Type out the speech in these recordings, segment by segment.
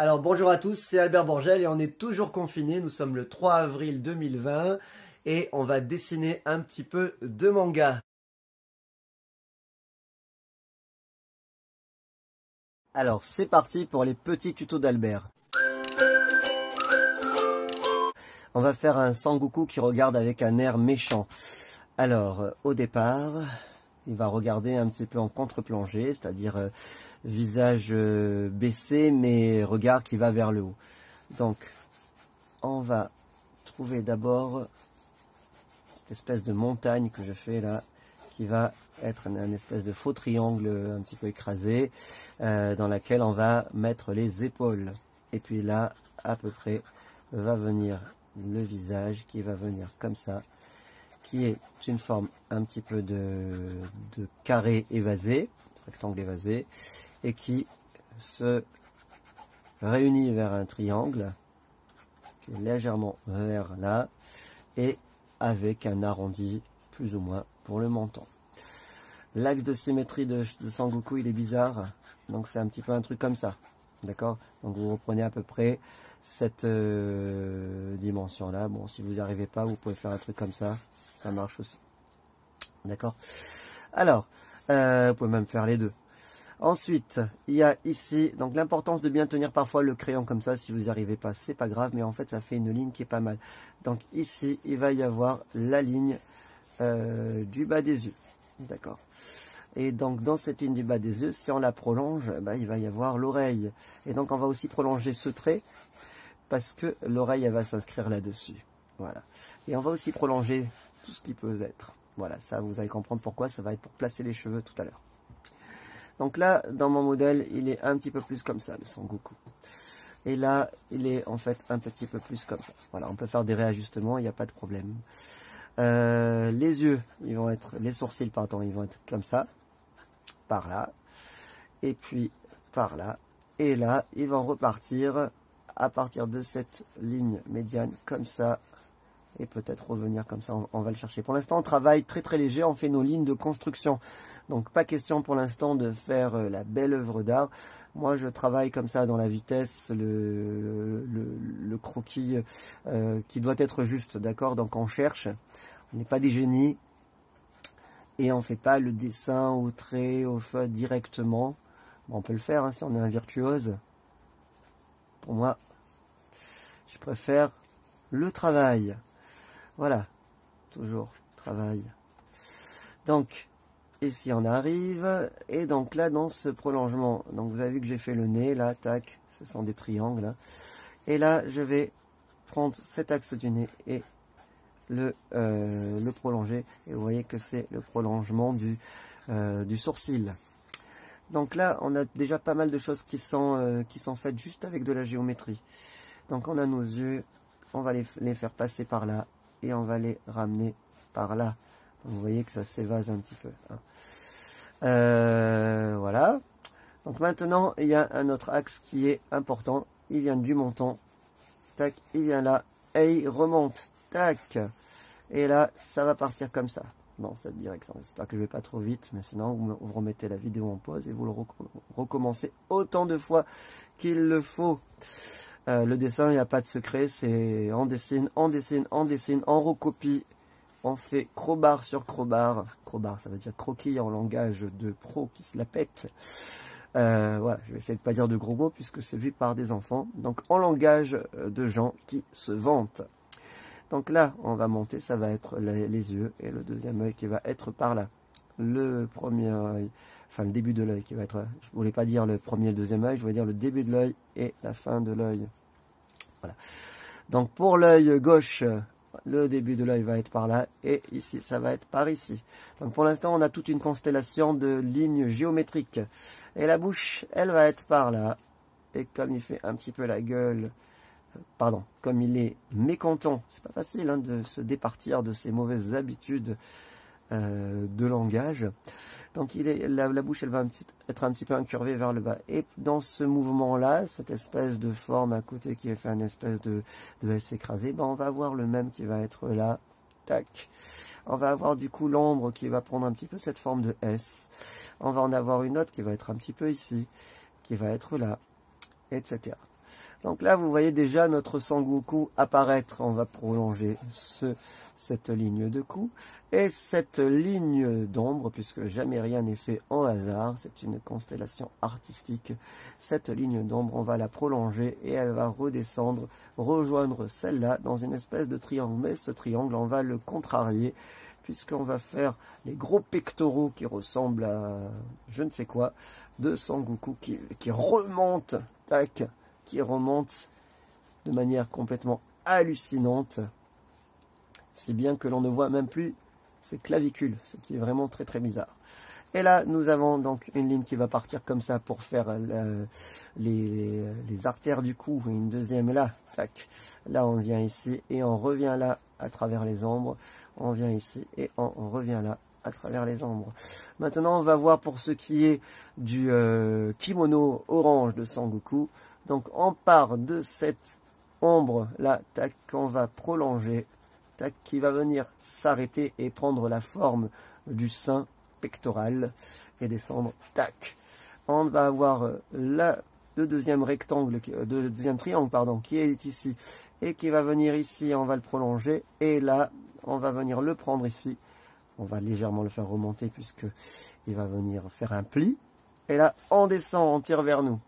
Alors bonjour à tous, c'est Albert Bourgel et on est toujours confinés. Nous sommes le 3 avril 2020 et on va dessiner un petit peu de manga. Alors c'est parti pour les petits tutos d'Albert. On va faire un Sangoku qui regarde avec un air méchant. Alors au départ, il va regarder un petit peu en contre-plongée, c'est-à-dire visage baissé mais regard qui va vers le haut. Donc on va trouver d'abord cette espèce de montagne que je fais là, qui va être une espèce de faux triangle un petit peu écrasé, dans laquelle on va mettre les épaules. Et puis là, à peu près, va venir le visage qui va venir comme ça, qui est une forme un petit peu de carré évasé, rectangle évasé, et qui se réunit vers un triangle, qui est légèrement vers là, et avec un arrondi plus ou moins pour le menton. L'axe de symétrie de Sangoku il est bizarre, donc c'est un petit peu un truc comme ça, d'accord? Donc vous reprenez à peu près cette dimension là. Bon, si vous n'y arrivez pas, vous pouvez faire un truc comme ça marche aussi, d'accord? Alors vous pouvez même faire les deux. Ensuite, il y a ici, donc l'importance de bien tenir parfois le crayon comme ça, si vous n'y arrivez pas, c'est pas grave, mais en fait ça fait une ligne qui est pas mal. Donc ici, il va y avoir la ligne du bas des yeux, d'accord. Et donc dans cette ligne du bas des yeux, si on la prolonge, il va y avoir l'oreille. Et donc on va aussi prolonger ce trait, parce que l'oreille elle va s'inscrire là-dessus, voilà. Et on va aussi prolonger tout ce qui peut être, voilà, ça vous allez comprendre pourquoi, ça va être pour placer les cheveux tout à l'heure. Donc là, dans mon modèle, il est un petit peu plus comme ça, le Sangoku. Et là, il est en fait un petit peu plus comme ça. Voilà, on peut faire des réajustements, il n'y a pas de problème. Les yeux, les sourcils, pardon, ils vont être comme ça, par là, et puis par là. Et là, ils vont repartir à partir de cette ligne médiane, comme ça. Et peut-être revenir comme ça, on va le chercher. Pour l'instant, on travaille très très léger, on fait nos lignes de construction. Donc pas question pour l'instant de faire la belle œuvre d'art. Moi je travaille comme ça dans la vitesse, le croquis qui doit être juste, d'accord? Donc on cherche, on n'est pas des génies. Et on ne fait pas le dessin au trait, au feu directement. Bon, on peut le faire hein, si on est un virtuose. Pour moi, je préfère le travail. Voilà, toujours travail. Donc, ici on arrive, et donc là dans ce prolongement, donc vous avez vu que j'ai fait le nez, là, tac, ce sont des triangles. Hein. Et là, je vais prendre cet axe du nez et le prolonger. Et vous voyez que c'est le prolongement du sourcil. Donc là, on a déjà pas mal de choses qui sont faites juste avec de la géométrie. Donc on a nos yeux, on va les faire passer par là. Et on va les ramener par là. Donc vous voyez que ça s'évase un petit peu. Hein. Voilà. Donc maintenant, il y a un autre axe qui est important. Il vient du menton. Tac, il vient là. Et il remonte. Tac. Et là, ça va partir comme ça. Dans cette direction. J'espère que je ne vais pas trop vite. Mais sinon, vous remettez la vidéo en pause et vous le recommencez autant de fois qu'il le faut. Le dessin, il n'y a pas de secret, c'est on dessine, on dessine, on dessine, on recopie, on fait crowbar sur crowbar. Crowbar, ça veut dire croquis en langage de pro qui se la pète. Voilà, je vais essayer de ne pas dire de gros mots puisque c'est vu par des enfants. Donc en langage de gens qui se vantent. Donc là, on va monter, ça va être les yeux et le deuxième œil qui va être par là. Le premier œil, enfin le début de l'œil qui va être, je voulais pas dire le premier et le deuxième œil, je voulais dire le début de l'œil et la fin de l'œil. Voilà. Donc pour l'œil gauche, le début de l'œil va être par là et ici ça va être par ici. Donc pour l'instant on a toute une constellation de lignes géométriques. Et la bouche, elle va être par là. Et comme il fait un petit peu la gueule, pardon, comme il est mécontent, c'est pas facile hein, de se départir de ses mauvaises habitudes de langage. Donc la bouche elle va être un petit peu incurvée vers le bas. Et dans ce mouvement là, cette espèce de forme à côté qui est fait une espèce de S écrasé, on va avoir le même qui va être là. Tac. On va avoir du coup l'ombre qui va prendre un petit peu cette forme de S. On va en avoir une autre qui va être un petit peu ici, qui va être là, etc. Donc là, vous voyez déjà notre Sangoku apparaître. On va prolonger cette ligne de coups et cette ligne d'ombre, puisque jamais rien n'est fait en hasard, c'est une constellation artistique. Cette ligne d'ombre, on va la prolonger et elle va redescendre, rejoindre celle-là dans une espèce de triangle. Mais ce triangle, on va le contrarier, puisqu'on va faire les gros pectoraux qui ressemblent à je ne sais quoi, de Sangoku qui remonte, tac, qui remonte de manière complètement hallucinante, si bien que l'on ne voit même plus ses clavicules, ce qui est vraiment très très bizarre. Et là, nous avons donc une ligne qui va partir comme ça pour faire les artères du cou, et une deuxième là, tac. Là, on vient ici et on revient là à travers les ombres. On vient ici et on revient là à travers les ombres. Maintenant, on va voir pour ce qui est du kimono orange de Sangoku. Donc, on part de cette ombre là, tac, qu'on va prolonger, tac, qui va venir s'arrêter et prendre la forme du sein pectoral et descendre, tac. On va avoir le deuxième rectangle, le deuxième triangle, pardon, qui est ici et qui va venir ici, on va le prolonger et là, on va venir le prendre ici. On va légèrement le faire remonter puisque il va venir faire un pli. Et là, on descend, on tire vers nous.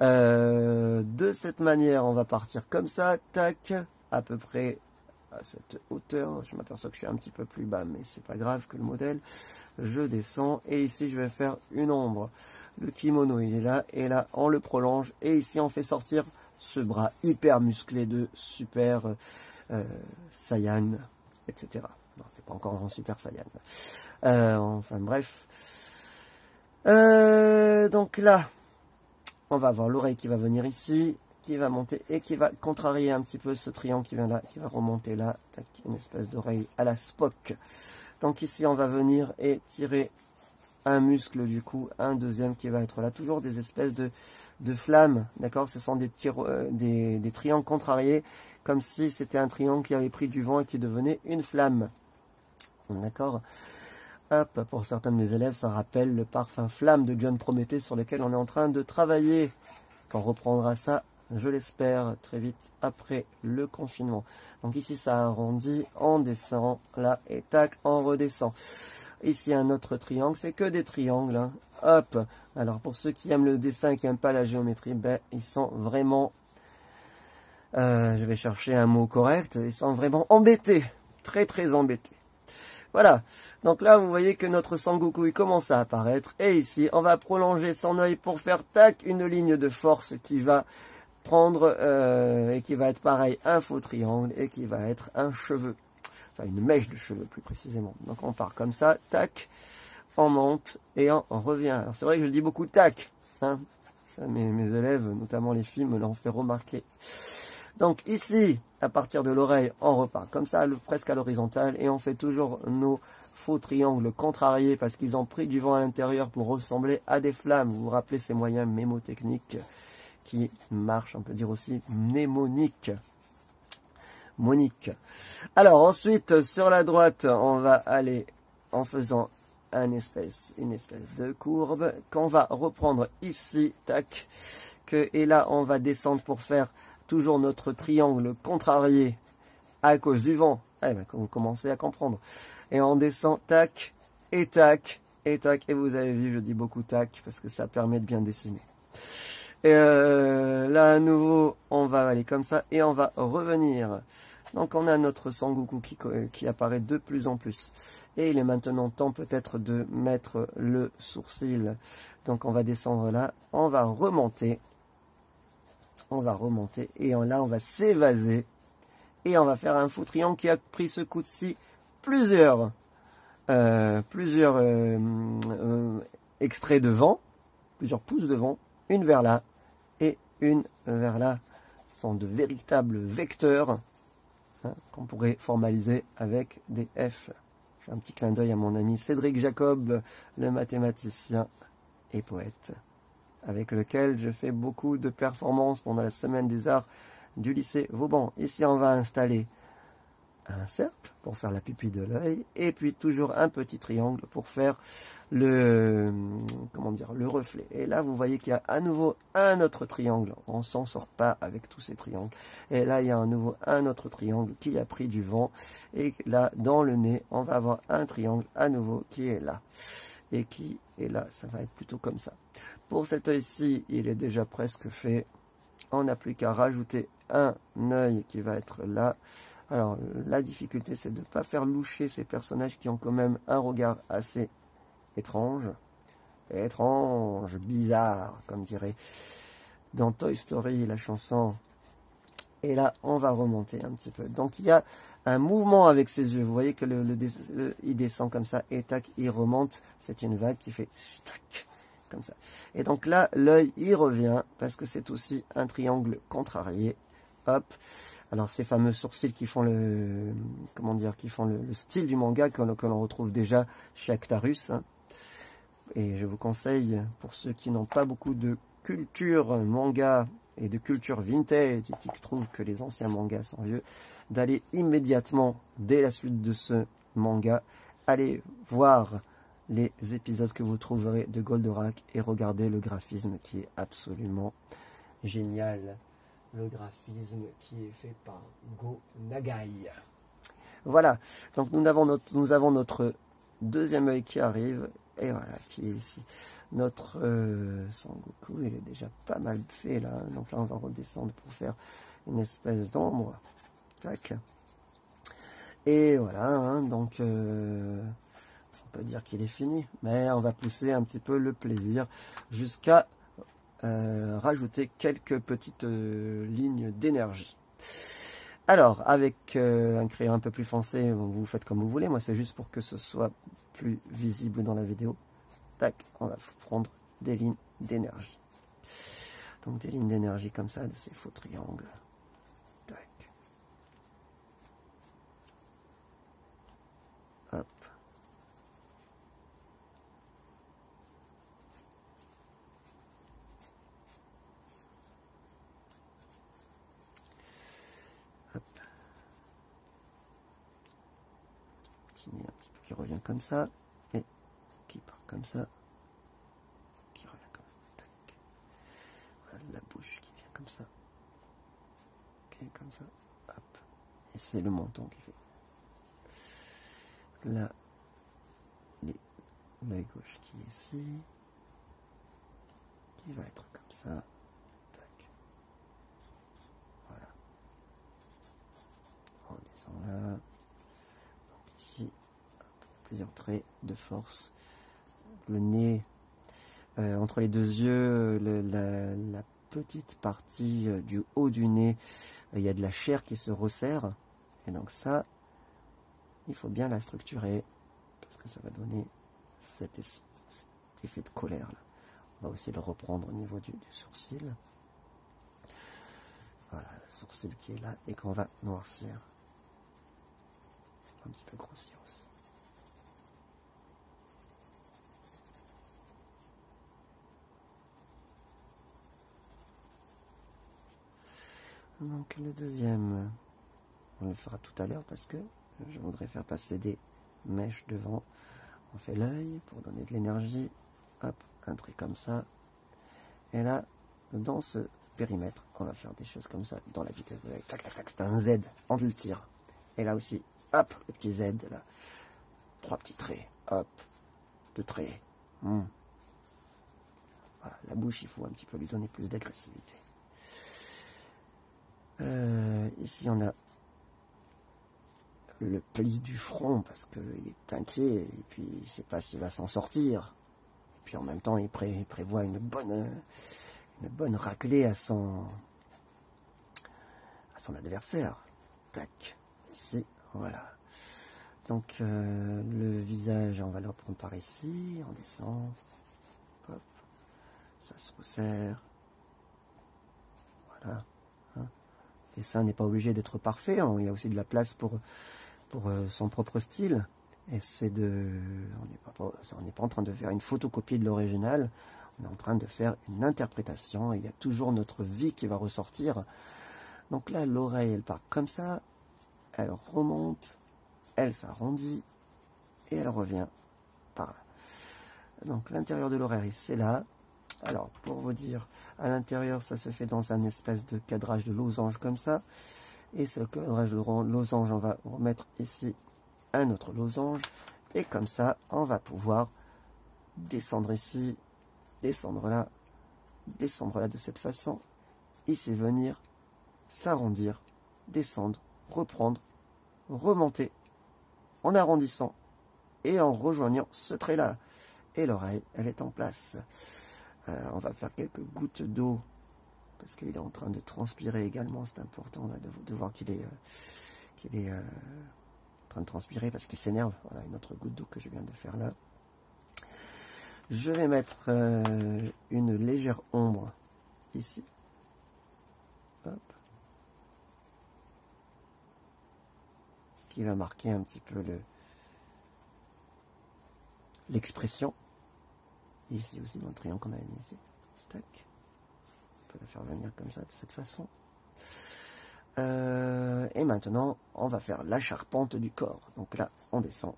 De cette manière, on va partir comme ça, tac, à peu près à cette hauteur. Je m'aperçois que je suis un petit peu plus bas, mais c'est pas grave que le modèle. Je descends et ici, je vais faire une ombre. Le kimono, il est là et là, on le prolonge. Et ici, on fait sortir ce bras hyper musclé de Super Saiyan, etc. Non, c'est pas encore en Super Saiyan. Enfin bref. Donc là, on va avoir l'oreille qui va venir ici, qui va monter et qui va contrarier un petit peu ce triangle qui vient là, qui va remonter là. Tac, une espèce d'oreille à la Spock. Donc ici, on va venir et tirer un muscle du cou, un deuxième qui va être là. Toujours des espèces de flammes, d'accord? Ce sont des triangles contrariés, comme si c'était un triangle qui avait pris du vent et qui devenait une flamme. D'accord? Hop, pour certains de mes élèves, ça rappelle le parfum flamme de John Prométhée sur lequel on est en train de travailler. Quand on reprendra ça, je l'espère, très vite après le confinement. Donc ici, ça arrondit, on descend, là, et tac, on redescend. Ici, un autre triangle, c'est que des triangles. Hein. Hop. Alors, pour ceux qui aiment le dessin et qui n'aiment pas la géométrie, ben, ils sont vraiment... je vais chercher un mot correct. Ils sont vraiment embêtés. Très, très embêtés. Voilà. Donc là, vous voyez que notre Sangoku, il commence à apparaître. Et ici, on va prolonger son œil pour faire, tac, une ligne de force qui va prendre... et qui va être pareil, un faux triangle et qui va être un cheveu. Enfin, une mèche de cheveux, plus précisément. Donc, on part comme ça, tac, on monte et on revient. Alors, c'est vrai que je dis beaucoup tac. Hein. Ça, mes élèves, notamment les filles, me l'ont fait remarquer. Donc, ici, à partir de l'oreille, on repart comme ça, presque à l'horizontale. Et on fait toujours nos faux triangles contrariés parce qu'ils ont pris du vent à l'intérieur pour ressembler à des flammes. Vous vous rappelez ces moyens mémotechniques qui marchent, on peut dire aussi mnémoniques. Monique. Alors ensuite, sur la droite, on va aller en faisant une espèce de courbe qu'on va reprendre ici, tac, et là on va descendre pour faire toujours notre triangle contrarié à cause du vent. Eh ben, vous commencez à comprendre. Et on descend, tac, et tac, et tac, et vous avez vu, je dis beaucoup tac, parce que ça permet de bien dessiner. Et là, à nouveau, on va aller comme ça et on va revenir. Donc, on a notre Sangoku qui apparaît de plus en plus. Et il est maintenant temps peut-être de mettre le sourcil. Donc, on va descendre là. On va remonter. On va remonter. Et là, on va s'évaser. Et on va faire un faux triangle qui a pris ce coup-ci plusieurs extraits de vent. Plusieurs pousses de vent. Une vers là et une vers là. Ce sont de véritables vecteurs hein, qu'on pourrait formaliser avec des F. J'ai un petit clin d'œil à mon ami Cédric Jacob, le mathématicien et poète, avec lequel je fais beaucoup de performances pendant la semaine des arts du lycée Vauban. Ici, on va installer un cercle pour faire la pupille de l'œil, et puis toujours un petit triangle pour faire le, comment dire, le reflet. Et là, vous voyez qu'il y a à nouveau un autre triangle. On s'en sort pas avec tous ces triangles. Et là, il y a à nouveau un autre triangle qui a pris du vent. Et là, dans le nez, on va avoir un triangle à nouveau qui est là. Et qui est là, ça va être plutôt comme ça. Pour cet œil-ci, il est déjà presque fait. On n'a plus qu'à rajouter un œil qui va être là. Alors, la difficulté, c'est de ne pas faire loucher ces personnages qui ont quand même un regard assez étrange. Étrange, bizarre, comme dirait dans Toy Story, la chanson. Et là, on va remonter un petit peu. Donc, il y a un mouvement avec ses yeux. Vous voyez que il descend comme ça, et tac, il remonte. C'est une vague qui fait tac, comme ça. Et donc là, l'œil, il revient, parce que c'est aussi un triangle contrarié. Hop. Alors ces fameux sourcils qui font le, comment dire, qui font le style du manga que l'on retrouve déjà chez Actarus. Hein. Et je vous conseille, pour ceux qui n'ont pas beaucoup de culture manga et de culture vintage et qui trouvent que les anciens mangas sont vieux, d'aller immédiatement, dès la suite de ce manga, aller voir les épisodes que vous trouverez de Goldorak et regarder le graphisme qui est absolument génial. Le graphisme qui est fait par Go Nagai. Voilà, donc nous avons notre deuxième œil qui arrive, et voilà, qui est ici. Notre Sangoku, il est déjà pas mal fait là, donc là on va redescendre pour faire une espèce d'ombre. Tac. Et voilà, hein, donc on peut dire qu'il est fini, mais on va pousser un petit peu le plaisir jusqu'à rajouter quelques petites lignes d'énergie. Alors, avec un crayon un peu plus foncé, vous faites comme vous voulez. Moi, c'est juste pour que ce soit plus visible dans la vidéo. Tac, on va prendre des lignes d'énergie. Donc, des lignes d'énergie comme ça, de ces faux triangles. Tac. Hop. Un petit peu qui revient comme ça et qui part comme ça, qui revient comme ça. Tac. Voilà la bouche qui vient comme ça, ok, comme ça, hop, et c'est le menton qui fait là l'œil gauche qui est ici, qui va être comme ça. Tac. Voilà, on descend là. Plusieurs traits de force. Le nez, entre les deux yeux, la petite partie du haut du nez, il y a de la chair qui se resserre. Et donc ça, il faut bien la structurer, parce que ça va donner cet effet de colère. Là. On va aussi le reprendre au niveau du sourcil. Voilà, le sourcil qui est là, et qu'on va noircir. Un petit peu grossir aussi. Donc le deuxième, on le fera tout à l'heure parce que je voudrais faire passer des mèches devant. On fait l'œil pour donner de l'énergie. Hop, un trait comme ça. Et là, dans ce périmètre, on va faire des choses comme ça dans la vitesse de l'œil. Tac, tac, tac, c'est un Z, on le tire. Et là aussi, hop, le petit Z, là. 3 petits traits, hop, 2 traits. Voilà, la bouche, il faut un petit peu lui donner plus d'agressivité. Ici on a le pli du front parce qu'il est inquiet et puis il ne sait pas s'il va s'en sortir. Et puis en même temps il prévoit une bonne raclée à son adversaire. Tac, ici, voilà. Donc le visage, on va le reprendre par ici, on descend, hop, ça se resserre, voilà. Le dessin n'est pas obligé d'être parfait, hein. Il y a aussi de la place pour son propre style. Et c'est on n'est pas en train de faire une photocopie de l'original, on est en train de faire une interprétation, et il y a toujours notre vie qui va ressortir. Donc là, l'oreille, elle part comme ça, elle remonte, elle s'arrondit, et elle revient par là. Donc l'intérieur de l'oreille, c'est là. Alors, pour vous dire, à l'intérieur, ça se fait dans un espèce de cadrage de losange comme ça. Et ce cadrage de losange, on va remettre ici un autre losange. Et comme ça, on va pouvoir descendre ici, descendre là de cette façon. Ici, venir, s'arrondir, descendre, reprendre, remonter, en arrondissant et en rejoignant ce trait-là. Et l'oreille, elle est en place. On va faire quelques gouttes d'eau parce qu'il est en train de transpirer également. C'est important là, de voir qu'il est, en train de transpirer parce qu'il s'énerve. Voilà une autre goutte d'eau que je viens de faire là. Je vais mettre une légère ombre ici. Hop. Qui va marquer un petit peu l'expression. Ici aussi dans le triangle qu'on avait mis ici. Tac. On peut le faire venir comme ça, de cette façon. Et maintenant, on va faire la charpente du corps. Donc là, on descend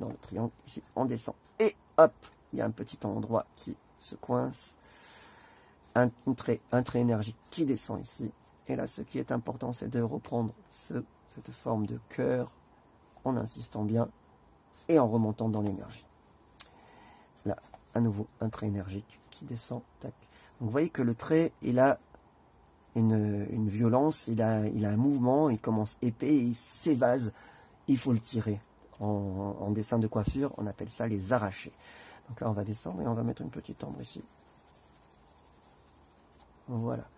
dans le triangle. Ici, on descend. Et hop, il y a un petit endroit qui se coince. Un trait énergique qui descend ici. Et là, ce qui est important, c'est de reprendre cette forme de cœur en insistant bien et en remontant dans l'énergie. Là, à nouveau, un trait énergique qui descend. Tac. Donc, vous voyez que le trait, il a une violence, il a un mouvement, il commence épais, il s'évase. Il faut le tirer. En dessin de coiffure, on appelle ça les arrachés. Donc là, on va descendre et on va mettre une petite ombre ici. Voilà.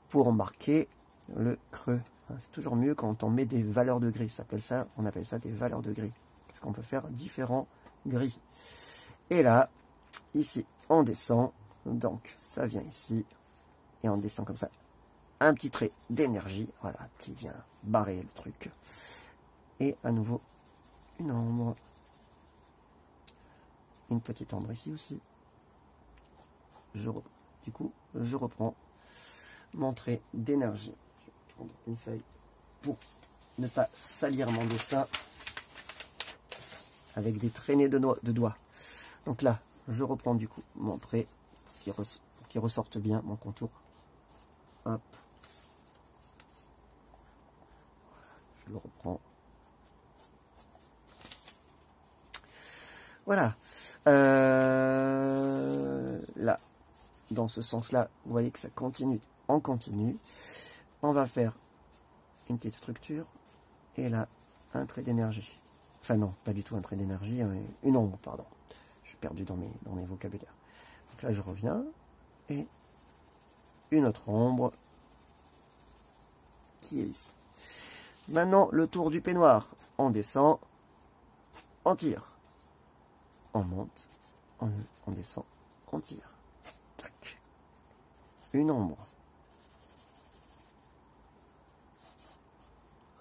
Pour marquer le creux. C'est toujours mieux quand on met des valeurs de gris. On appelle ça des valeurs de gris. Parce qu'on peut faire différents gris. Et là, ici, on descend. Donc, ça vient ici. Et on descend comme ça. Un petit trait d'énergie. Voilà, qui vient barrer le truc. Et à nouveau, une ombre. Une petite ombre ici aussi. Du coup, je reprends mon trait d'énergie. Je vais prendre une feuille pour ne pas salir mon dessin avec des traînées de doigts. Donc là, je reprends du coup mon trait qui ressorte bien mon contour. Hop. Je le reprends. Voilà. Là, dans ce sens-là, vous voyez que ça continue en continu. On va faire une petite structure. Et là, un trait d'énergie. Enfin non, pas du tout un trait d'énergie, une ombre, pardon. Je suis perdu dans mes vocabulaires. Donc là, je reviens. Et une autre ombre qui est ici. Maintenant, le tour du peignoir. On descend, on tire. On monte, on descend, on tire. Tac. Une ombre.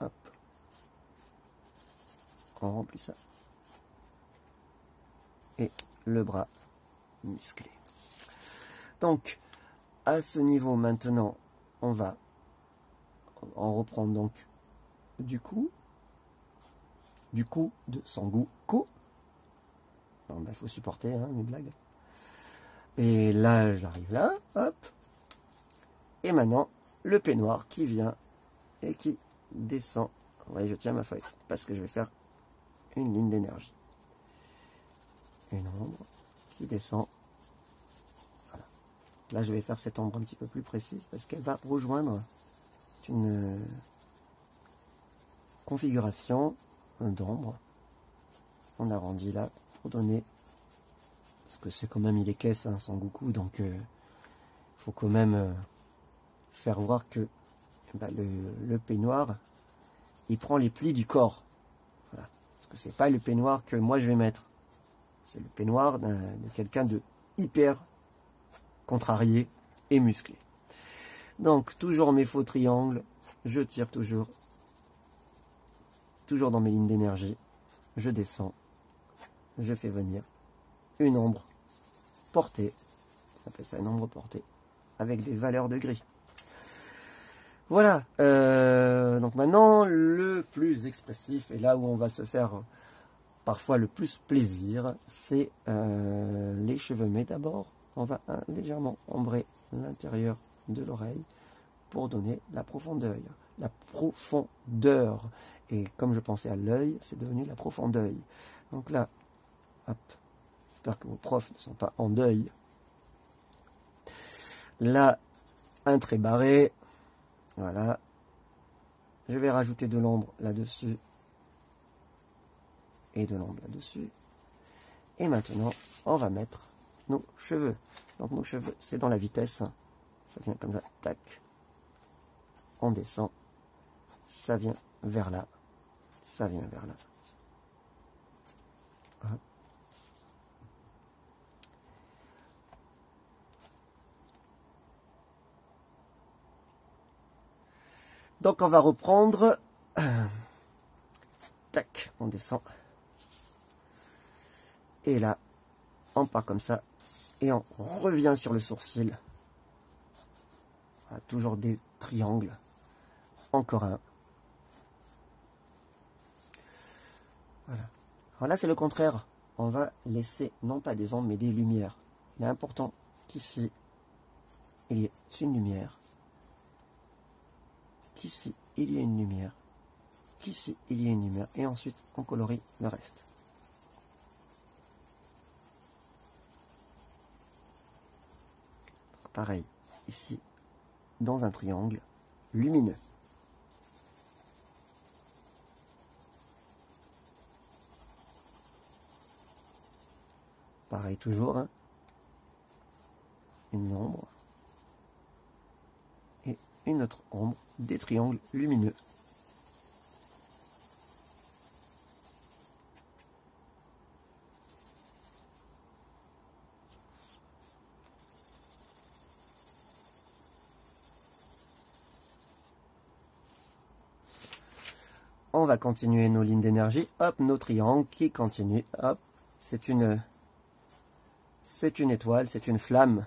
Hop. On remplit ça. Et le bras musclé. Donc, à ce niveau maintenant, on reprend donc du coup de Sangoku. Il faut supporter mes blagues. Et là, j'arrive là, hop. Et maintenant, le peignoir qui vient et qui descend. Vous voyez, je tiens ma feuille parce que je vais faire une ligne d'énergie. Une ombre qui descend. Voilà. Là, je vais faire cette ombre un petit peu plus précise parce qu'elle va rejoindre. C'est une configuration d'ombre. On arrondit là pour donner. Parce que c'est quand même, il est caisse, Sangoku, donc faut quand même faire voir que le peignoir, il prend les plis du corps. Voilà. Parce que c'est pas le peignoir que moi je vais mettre. C'est le peignoir de quelqu'un de hyper contrarié et musclé. Donc, toujours mes faux triangles, je tire toujours dans mes lignes d'énergie, je descends, je fais venir une ombre portée, on appelle ça une ombre portée, avec des valeurs de gris. Voilà, donc maintenant le plus expressif et là où on va se faire parfois le plus plaisir, c'est les cheveux. Mais d'abord, on va légèrement ombrer l'intérieur de l'oreille pour donner la profondeur. La profondeur. Et comme je pensais à l'œil, c'est devenu la profondeur. Donc là, hop, j'espère que vos profs ne sont pas en deuil. Là, un trait barré. Voilà. Je vais rajouter de l'ombre là-dessus. Et de l'ombre là-dessus. Et maintenant, on va mettre nos cheveux. Donc nos cheveux, c'est dans la vitesse. Ça vient comme ça, tac. On descend. Ça vient vers là. Ça vient vers là. Hop. Donc on va reprendre. Tac, on descend. Et là, on part comme ça. Et on revient sur le sourcil. Voilà, toujours des triangles. Encore un. Voilà. Alors là, c'est le contraire. On va laisser, non pas des ombres, mais des lumières. Il est important qu'ici, il y ait une lumière. Qu'ici, il y ait une lumière. Qu'ici, il y ait une lumière. Et ensuite, on colorie le reste. Pareil, ici, dans un triangle lumineux. Pareil toujours, hein. Une ombre et une autre ombre, des triangles lumineux. On va continuer nos lignes d'énergie. Hop, nos triangles qui continuent. Hop, c'est une étoile, c'est une flamme.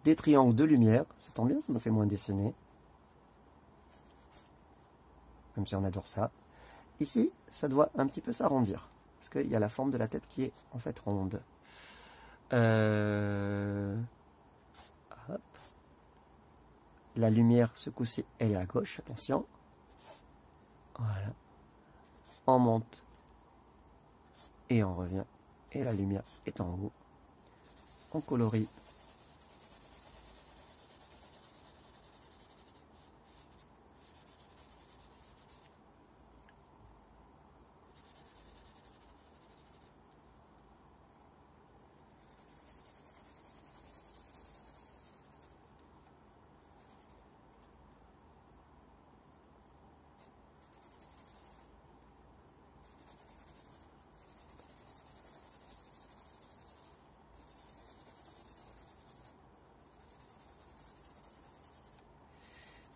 Des triangles de lumière. Ça tombe bien, ça me fait moins dessiner. Même si on adore ça. Ici, ça doit un petit peu s'arrondir. Parce qu'il y a la forme de la tête qui est en fait ronde. Hop. La lumière, ce coup-ci, elle est à gauche, attention. Voilà. On monte. Et on revient. Et la lumière est en haut. On colorie.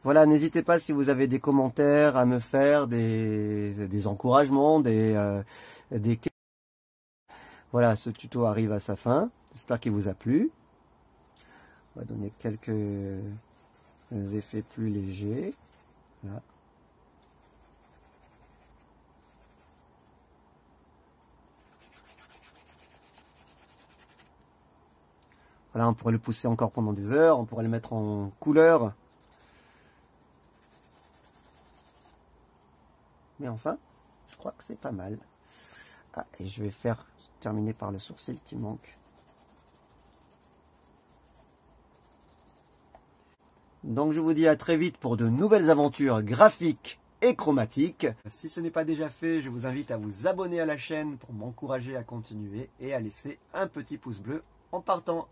Voilà, n'hésitez pas si vous avez des commentaires à me faire, des encouragements, des... Voilà, ce tuto arrive à sa fin. J'espère qu'il vous a plu. On va donner quelques effets plus légers. Là. Voilà, on pourrait le pousser encore pendant des heures. On pourrait le mettre en couleur. Mais enfin, je crois que c'est pas mal. Ah, et je vais terminer par le sourcil qui manque. Donc je vous dis à très vite pour de nouvelles aventures graphiques et chromatiques. Si ce n'est pas déjà fait, je vous invite à vous abonner à la chaîne pour m'encourager à continuer et à laisser un petit pouce bleu en partant.